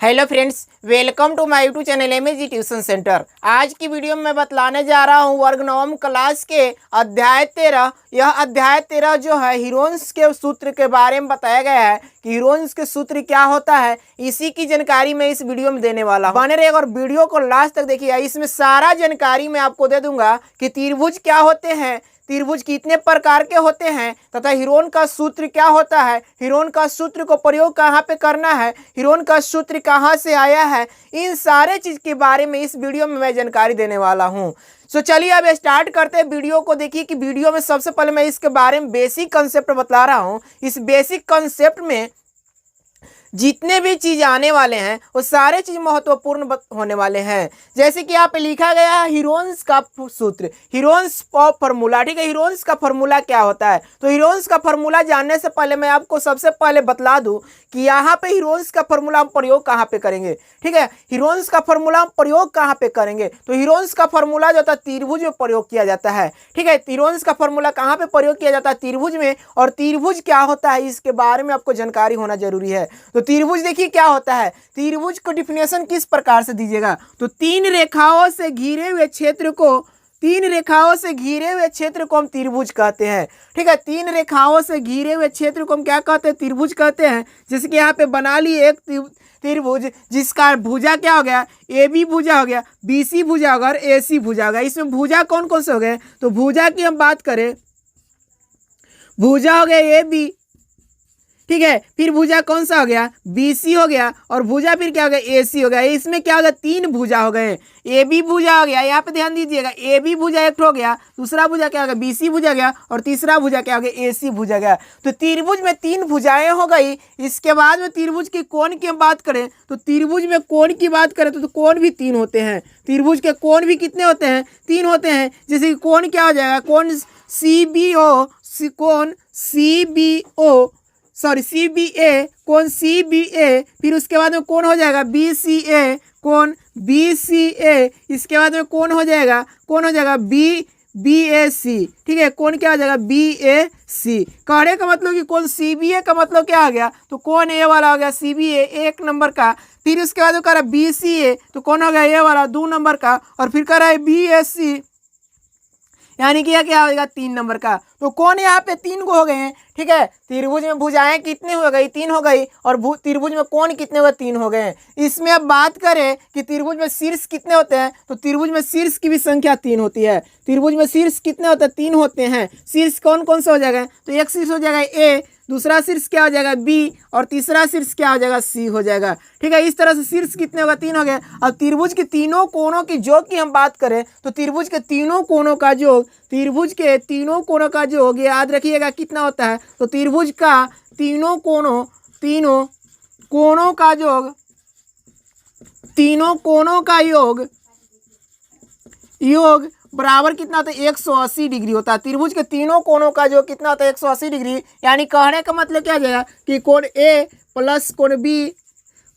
Hello friends, welcome to my YouTube channel MAG tuition centre. आज की video में मैं बतलाने जा रहा हूँ वर्ग नवम क्लास के अध्याय 13। यह अध्याय 13 जो है हीरोइंस के सूत्र के बारे में बताया गया है कि हीरोइंस के सूत्र क्या होता है। इसी की जानकारी मैं इस वीडियो में देने वाला हूँ। बने रहिएगा और वीडियो को लास्ट तक देखिए। इसमें सारा जानकारी मैं आपको दे दूंगा कि त्रिभुज क्या होते हैं, त्रिभुज कितने प्रकार के होते हैं तथा हीरोइन का सूत्र क्या होता है, हीरोइन का सूत्र को प्रयोग कहाँ पे करना है, हीरोइन का सूत्र कहाँ से आया है, इन सारे चीज के बारे में इस वीडियो में मैं जानकारी देने वाला हूँ। तो चलिए अब स्टार्ट करते हैं वीडियो को। देखिए कि वीडियो में सबसे पहले मैं इसके बारे में बेसिक कंसेप्ट बता रहा हूँ। इस बेसिक कंसेप्ट में जितने भी चीज आने वाले हैं वो सारे चीज महत्वपूर्ण होने वाले हैं। जैसे कि यहाँ पे लिखा गया है हीरोइंस का सूत्र, हीरोइंस फॉर्मूला। ठीक है, हीरोइंस का फॉर्मूला क्या होता है। तो हीरोइंस का फॉर्मूला जानने से पहले मैं आपको सबसे पहले बतला दूं कि यहाँ पे हीरोइंस का फॉर्मूला हम प्रयोग कहाँ पे करेंगे। ठीक है, हीरोइंस का फॉर्मूला हम प्रयोग कहाँ पे करेंगे। तो हीरोइंस का फॉर्मूला जो होता है त्रिभुज में प्रयोग किया जाता है। ठीक है, हीरोइंस का फॉर्मूला कहाँ पे प्रयोग किया जाता है, त्रिभुज में। और त्रिभुज क्या होता है इसके बारे में आपको जानकारी होना जरूरी है। तो त्रिभुज देखिए क्या होता है। त्रिभुज को डिफिनेशन किस प्रकार से दीजिएगा, तो तीन रेखाओं से घिरे हुए क्षेत्र को हम त्रिभुज कहते हैं। ठीक है, तीन रेखाओं से घिरे हुए क्षेत्र को हम क्या कहते हैं, त्रिभुज कहते हैं। जैसे कि यहाँ पे बना लिए एक त्रिभुज जिसका भुजा क्या हो गया, ए बी भुजा हो गया, बी सी भुजा होगा और ए सी भुजा होगा। इसमें भुजा कौन कौन से हो गए, तो भुजा की हम बात करें, भुजा हो गया ए बी। ठीक है, फिर भुजा कौन सा हो गया, बी सी हो गया, और भुजा फिर क्या हो गया, ए सी हो गया। इसमें क्या हो गया, तीन भुजा हो गए। ए बी भुजा हो गया, यहाँ पे ध्यान दीजिएगा, ए बी भुजा एक हो गया, दूसरा भुजा क्या हो गया, बी सी भुजा गया, और तीसरा भुजा क्या हो गया, ए सी भुजा गया। तो त्रिभुज में तीन भुजाएं हो गई। इसके बाद में त्रिभुज के कोण की हम बात करें, तो त्रिभुज में कोण की बात करें तो कोण भी तीन होते हैं। त्रिभुज के कोण भी कितने होते हैं, तीन होते हैं। जैसे कि कोण क्या हो जाएगा, कोण सी बी ओ, कोण C B O sorry C B A, कौन सी बी ए। फिर उसके बाद में कौन हो जाएगा, बी सी ए, कौन बी सी ए। इसके बाद में कौन हो जाएगा बी बी ए सी। ठीक है, कौन क्या हो जाएगा, बी ए सी। कहने का मतलब कि कौन सी बी ए का मतलब क्या आ गया, तो कौन ए वाला हो गया, सी बी ए एक नंबर का। फिर उसके बाद कह रहा है बी सी ए, तो कौन हो गया, ए वाला दो नंबर का। और फिर कह रहा है बी एस सी, यानी कि क्या होगा, तीन नंबर का। तो कौन यहाँ पे तीन को हो गए हैं। ठीक है, त्रिभुज में भुजाएं कितने हो गई, तीन हो गई, और त्रिभुज में कौन कितने हुए, तीन हो गए। इसमें अब बात करें कि त्रिभुज में शीर्ष कितने होते हैं, तो त्रिभुज में शीर्ष की भी संख्या तीन होती है। त्रिभुज में शीर्ष कितने होते हैं, तीन होते हैं। शीर्ष कौन कौन से हो जाएगा, तो एक शीर्ष हो जाएगा ए, दूसरा शीर्ष क्या हो जाएगा, बी, और तीसरा शीर्ष क्या हो जाएगा, सी हो जाएगा। ठीक है, इस तरह से शीर्ष कितने होगा, तीन हो गए। अब त्रिभुज के तीनों कोणों की योग की हम बात करें, तो त्रिभुज के तीनों कोणों का योग, त्रिभुज के तीनों कोणों का योग याद रखिएगा कितना होता है, तो त्रिभुज का तीनों कोणों का योग, तीनों कोणों का योग बराबर कितना होता है, 180 डिग्री होता है। त्रिभुज के तीनों कोणों का जो कितना होता है, 180 डिग्री। यानी कहने का मतलब क्या हो जाएगा कि कोण ए प्लस कोण बी,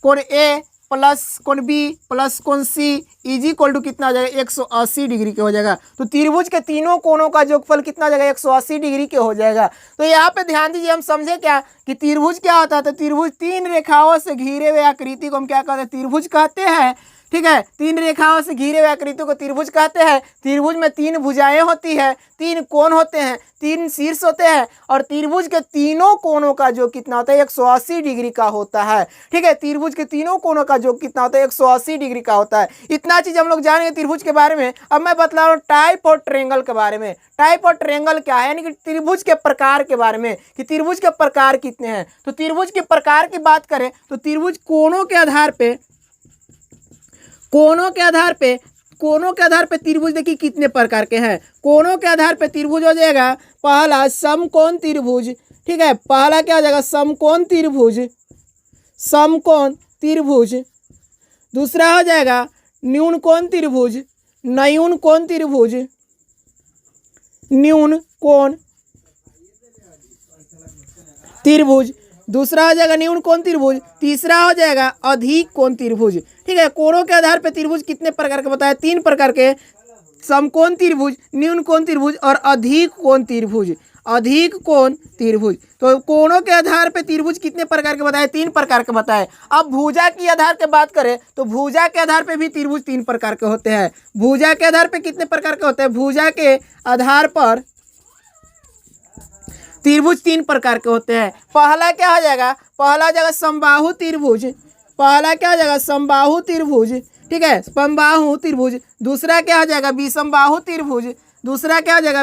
कोण ए प्लस कोण बी प्लस कोण सी इज इक्वल टू कितना हो जाएगा, 180 डिग्री के हो जाएगा। तो त्रिभुज के तीनों कोणों का योगफल कितना हो जाएगा, 180 डिग्री के हो जाएगा। तो यहाँ पे ध्यान दीजिए, हम समझे क्या कि त्रिभुज क्या होता है। तो त्रिभुज तीन रेखाओं से घिरे हुए आकृति को हम क्या कहते हैं, त्रिभुज कहते हैं। ठीक है, तीन रेखाओं से घिरे हुए आकृति को त्रिभुज कहते हैं। त्रिभुज में तीन भुजाएं होती है, तीन कोण होते हैं, तीन शीर्ष होते हैं, और त्रिभुज के तीनों कोणों का जो कितना होता है, 180 डिग्री का होता है। ठीक है, त्रिभुज के तीनों कोणों का जो कितना होता है, 180 डिग्री का होता है। इतना चीज हम लोग जानेंगे त्रिभुज के बारे में। अब मैं बतला रहा हूँ टाइप और ट्रायंगल के बारे में। टाइप और ट्रायंगल क्या है, यानी कि त्रिभुज के प्रकार के बारे में, कि त्रिभुज के प्रकार कितने हैं। तो त्रिभुज के प्रकार की बात करें तो त्रिभुज कोणों के आधार पे त्रिभुज देखिए कितने प्रकार के हैं। कोणों के आधार पे त्रिभुज हो जाएगा, पहला समकोण त्रिभुज। ठीक है, पहला क्या हो जाएगा, समकोण त्रिभुज। दूसरा हो जाएगा न्यून कोण त्रिभुज, दूसरा हो जाएगा न्यून कोण त्रिभुज। तीसरा हो जाएगा अधिक कोण त्रिभुज। ठीक है, कोणों के आधार पे त्रिभुज कितने प्रकार के बताया, तीन प्रकार के, समकोण त्रिभुज, न्यून कोण त्रिभुज और अधिक कोण त्रिभुज। अधिक कोण त्रिभुज। तो कोणों के आधार पे त्रिभुज कितने प्रकार के बताए? 3 प्रकार के बताए। अब भुजा की आधार के बात करें तो भुजा के आधार पे भी त्रिभुज 3 प्रकार के होते हैं। भुजा के आधार पे कितने प्रकार के होते हैं? भुजा के आधार पर त्रिभुज 3 प्रकार के होते हैं। पहला क्या हो जाएगा? पहला हो जाएगा समबाहु त्रिभुज। पहला क्या हो जाएगा? समबाहु त्रिभुज, ठीक है, समबाहु त्रिभुज। दूसरा क्या हो जाएगा? विषमबाहु त्रिभुज। दूसरा क्या हो जाएगा?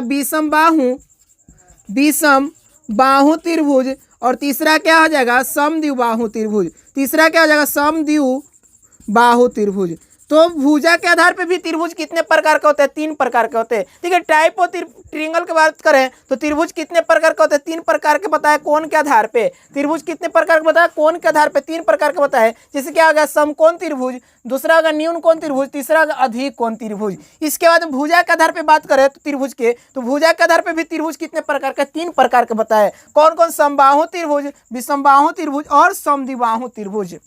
विषमबाहु त्रिभुज। और तीसरा क्या हो जाएगा? समद्विबाहु त्रिभुज। तीसरा क्या हो जाएगा? समद्विबाहु त्रिभुज। तो भुजा के आधार पे भी त्रिभुज कितने प्रकार के होते हैं? 3 प्रकार के होते हैं, ठीक है। टाइप ऑफ ट्रायंगल की बात करें तो त्रिभुज कितने प्रकार के होते हैं? 3 प्रकार के बताए। कोण के आधार पे त्रिभुज कितने प्रकार के बताए? कोण के आधार पे 3 प्रकार के बताए। जैसे क्या हो गया? समकोण त्रिभुज, दूसरा होगा न्यून कोण त्रिभुज, तीसरा होगा अधिक कोण त्रिभुज। इसके बाद भुजा के आधार पे बात करें तो त्रिभुज के, तो भुजा के आधार पे भी त्रिभुज कितने प्रकार के? 3 प्रकार के बताए। कौन कौन? समबाहु त्रिभुज, विषमबाहु त्रिभुज और समद्विबाहु त्रिभुज,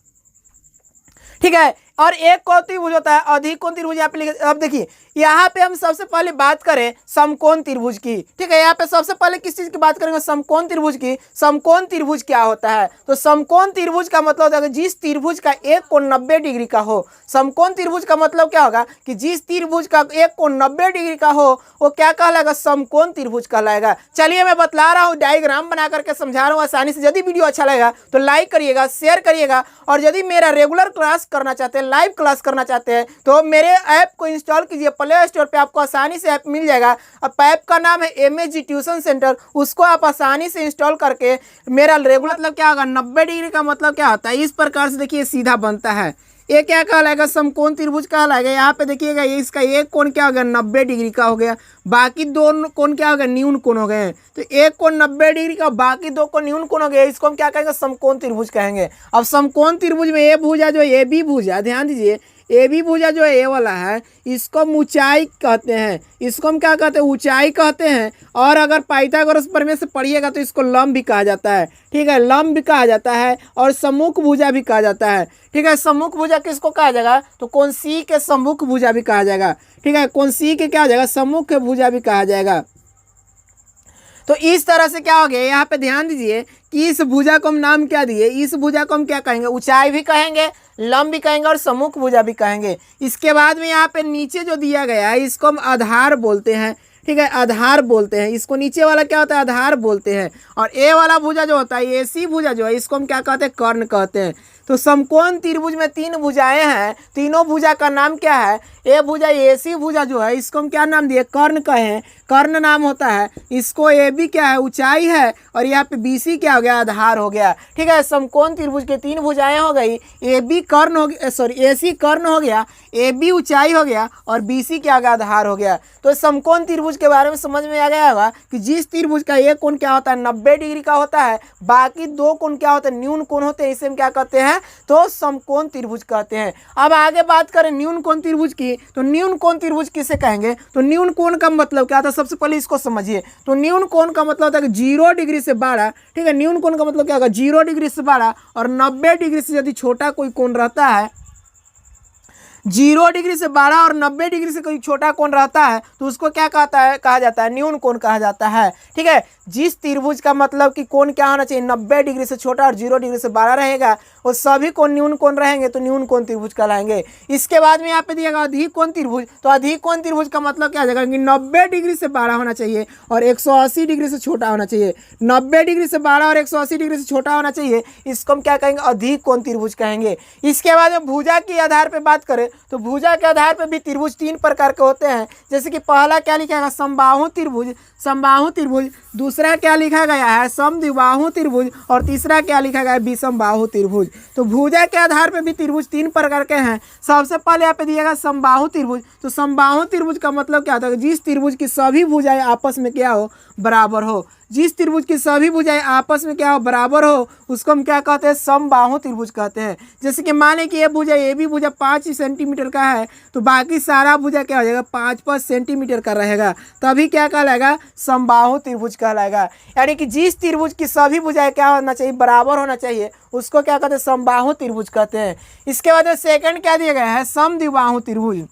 ठीक है। और एक कौन त्रिभुज होता है? अधिक कोण त्रिभुज। यहाँ पे लिखे, अब देखिए यहाँ पे हम सबसे पहले बात करें समकोण त्रिभुज की, ठीक है। यहाँ पे सबसे पहले किस चीज की बात करेंगे? समकोण त्रिभुज की। समकोण त्रिभुज क्या होता है? तो समकोण त्रिभुज का मतलब होता है जिस त्रिभुज का एक कोण 90 डिग्री का हो। समकोण त्रिभुज का मतलब क्या होगा? कि जिस त्रिभुज का एक कोण 90 डिग्री का हो वो क्या कहलाएगा? समकोण त्रिभुज कहलाएगा। चलिए मैं बतला रहा हूँ, डायग्राम बना करके समझा रहा हूँ आसानी से। यदि वीडियो अच्छा लगेगा तो लाइक करिएगा, शेयर करिएगा। और यदि मेरा रेगुलर क्लास करना चाहते हैं, लाइव क्लास करना चाहते हैं तो मेरे ऐप को इंस्टॉल कीजिए। प्ले स्टोर पे आपको आसानी से ऐप मिल जाएगा। अब ऐप का नाम है MSG ट्यूशन सेंटर। उसको आप आसानी से इंस्टॉल करके मेरा रेगुलर, मतलब क्या होगा? 90 डिग्री का मतलब क्या होता है? इस प्रकार से देखिए सीधा बनता है। ये क्या कहलाएगा? समकोण त्रिभुज कहलाएगा। यहाँ पे देखिएगा ये इसका एक कोण क्या हो गया? 90 डिग्री का हो गया। बाकी 2 कोण क्या हो गया? न्यून कोण हो गए। तो एक कोण 90 डिग्री का, बाकी 2 कोण न्यून कोण हो गए। इसको हम क्या कहेंगे? समकोण त्रिभुज कहेंगे। अब समकोण त्रिभुज में ये भुजा जो है, AB भुजा, ध्यान दीजिए, AB भुजा जो है ये वाला है, इसको हम ऊंचाई कहते हैं। इसको हम क्या कहते हैं? ऊंचाई कहते हैं। और अगर पाइथागोरस प्रमेय से पढ़िएगा तो इसको लंब भी कहा जाता है, ठीक है, लंब भी कहा जाता है। और सम्मुख भुजा भी कहा जाता है, ठीक है। सम्मुख भुजा किसको कहा जाएगा? तो कोण C के सम्मुख भुजा भी कहा जाएगा, ठीक है। कोण C के क्या हो जाएगा? सम्मुख भुजा भी कहा जाएगा। तो इस तरह से क्या हो गया? यहाँ पे ध्यान दीजिए कि इस भुजा को हम नाम क्या दिए? इस भुजा को हम क्या कहेंगे? ऊंचाई भी कहेंगे, लंब भी कहेंगे और सम्मुख भुजा भी कहेंगे। इसके बाद में यहाँ पे नीचे जो दिया गया है इसको हम आधार बोलते हैं, ठीक है, आधार बोलते हैं। इसको नीचे वाला क्या होता है? आधार बोलते हैं। और ए वाला भुजा जो होता है, AC भुजा जो है, इसको हम क्या कहते हैं? कर्ण कहते हैं। तो समकोण त्रिभुज में 3 भुजाएं हैं। तीनों भुजा का नाम क्या है? ए भुजा, AC भुजा जो है इसको हम क्या नाम दिए? कर्ण कहें, कर्ण नाम होता है। इसको AB क्या है? ऊंचाई है। और यहाँ पे BC क्या हो गया? आधार हो गया, ठीक है। समकोण त्रिभुज के 3 भुजाएं हो गई। AB कर्ण हो गया, सॉरी AC कर्ण हो गया, AB ऊंचाई हो गया और BC क्या हो गया? आधार हो गया। तो समकोण त्रिभुज के बारे में समझ में आ गया होगा कि जिस त्रिभुज का एक कोण क्या होता है? 90 डिग्री का होता है, बाकी 2 कोण क्या होते हैं? न्यून कोण होते हैं। इसे हम क्या कहते हैं? तो समकोण त्रिभुज कहते हैं। अब आगे बात करें न्यून कोण त्रिभुज की, तो न्यून कोण त्रिभुज किसे कहेंगे? तो न्यून कोण का मतलब क्या था? सबसे पहले इसको समझिए। तो न्यून कोण का मतलब होता है कि 0 डिग्री से बड़ा, ठीक है। न्यून कोण का मतलब क्या होगा? 0 डिग्री से बड़ा और 90 डिग्री से यदि छोटा कोई कोण रहता है, 0 डिग्री से बड़ा और 90 डिग्री से कोई छोटा कोण रहता है तो उसको क्या कहता है? कहा जाता है न्यून कोण कहा जाता है, ठीक है। जिस त्रिभुज का मतलब कि कोण क्या होना चाहिए? 90 डिग्री से छोटा और 0 डिग्री से बड़ा रहेगा, वो सभी कोण न्यून कोण रहेंगे तो न्यून कोण त्रिभुज कहलाएंगे। इसके बाद में यहाँ पे दिएगा अधिक कोण त्रिभुज। तो अधिक कोण त्रिभुज का मतलब क्या हो जाएगा? कि 90 डिग्री से बड़ा होना चाहिए और 180 डिग्री से छोटा होना चाहिए। 90 डिग्री से बड़ा और 180 डिग्री से छोटा होना चाहिए, इसको हम क्या कहेंगे? अधिक कोण त्रिभुज कहेंगे। इसके बाद में भुजा के आधार पर बात करें तो भुजा के आधार पर भी त्रिभुज 3 प्रकार के होते हैं। जैसे कि पहला क्या लिखा है? समबाहु त्रिभुज, समबाहु त्रिभुज। दूसरा क्या लिखा गया है? समद्विबाहु त्रिभुज। और तीसरा क्या लिखा गया है? विषमबाहु त्रिभुज। तो भुजा के आधार पर भी त्रिभुज 3 प्रकार के हैं। सबसे पहले यहाँ पे दिएगा समबाहु त्रिभुज। तो समबाहु त्रिभुज का मतलब क्या होता है? जिस त्रिभुज की सभी भुजाएं आपस में क्या हो? बराबर हो। जिस त्रिभुज की सभी भुजाएं आपस में क्या हो? बराबर हो, उसको हम क्या कहते हैं? समबाहु त्रिभुज कहते हैं। जैसे कि मान लें कि ये भुजा, ये भी भुजा 5 सेंटीमीटर का है तो बाकी सारा भुजा क्या हो जाएगा? 5-5 सेंटीमीटर का रहेगा, तभी क्या कहलाएगा? समबाहु त्रिभुज कहलाएगा। यानी कि जिस त्रिभुज की सभी भुजाएं क्या होना चाहिए? बराबर होना चाहिए, उसको क्या कहते हैं? समबाहु त्रिभुज कहते हैं। इसके बाद सेकंड क्या दिया गया है? समद्विबाहु त्रिभुज।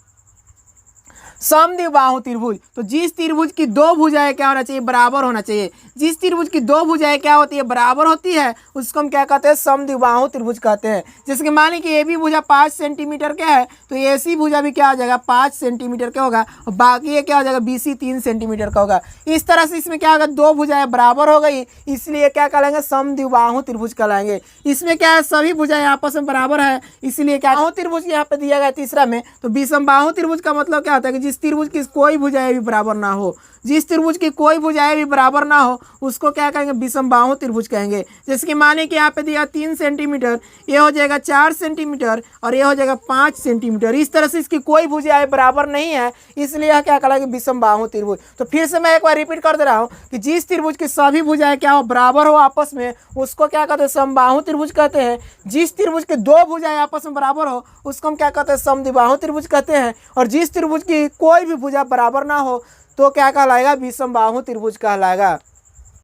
समद्विबाहु त्रिभुज, तो जिस त्रिभुज की दो भुजाएं क्या होना चाहिए, बराबर होना चाहिए। जिस त्रिभुज की दो भुजाएं क्या होती है, बराबर होती है, उसको हम क्या कहते हैं, समद्विबाहु त्रिभुज कहते हैं। जैसे कि मान लीजिए कि ए बी भुजा 5 सेंटीमीटर का है, तो ए सी भुजा भी क्या हो जाएगा, 5 सेंटीमीटर का होगा, और बाकी ये क्या हो जाएगा, बी सी 3 सेंटीमीटर का होगा। इस तरह से इसमें क्या होगा, दो भुजाएं बराबर हो गई, इसलिए क्या कहलाएंगे, समद्विबाहु त्रिभुज कहलाएंगे। इसमें क्या है, सभी भुजाएं आपस में बराबर है, इसलिए क्या त्रिभुज यहाँ पे दिया गया तीसरा में। तो विषमबाहु त्रिभुज का मतलब क्या होता है कि जिस त्रिभुज की कोई भुजाएं भी बराबर ना हो, जिस त्रिभुज की कोई भुजाएं भी बराबर ना हो, उसको क्या कहेंगे, विषमबाहु त्रिभुज कहेंगे। जैसे कि माने कि यहाँ पे दिया 3 सेंटीमीटर, ये हो जाएगा 4 सेंटीमीटर, और ये हो जाएगा 5 सेंटीमीटर। इस तरह से इसकी कोई भुजाएं बराबर नहीं है, इसलिए यह क्या कहलाएगा, विषमबाहु त्रिभुज। तो फिर से मैं एक बार रिपीट कर दे रहा हूँ कि जिस त्रिभुज की सभी भुजाएं क्या हो, बराबर हो आपस में, उसको क्या कहते हैं, समबाहु त्रिभुज कहते हैं। जिस त्रिभुज के दो भुजाएं आपस में बराबर हो, उसको हम क्या कहते हैं, समद्विबाहु त्रिभुज कहते हैं। और जिस त्रिभुज की कोई भी भुजा बराबर ना हो, तो क्या कहलाएगा, विषमबाहु त्रिभुज कहलाएगा।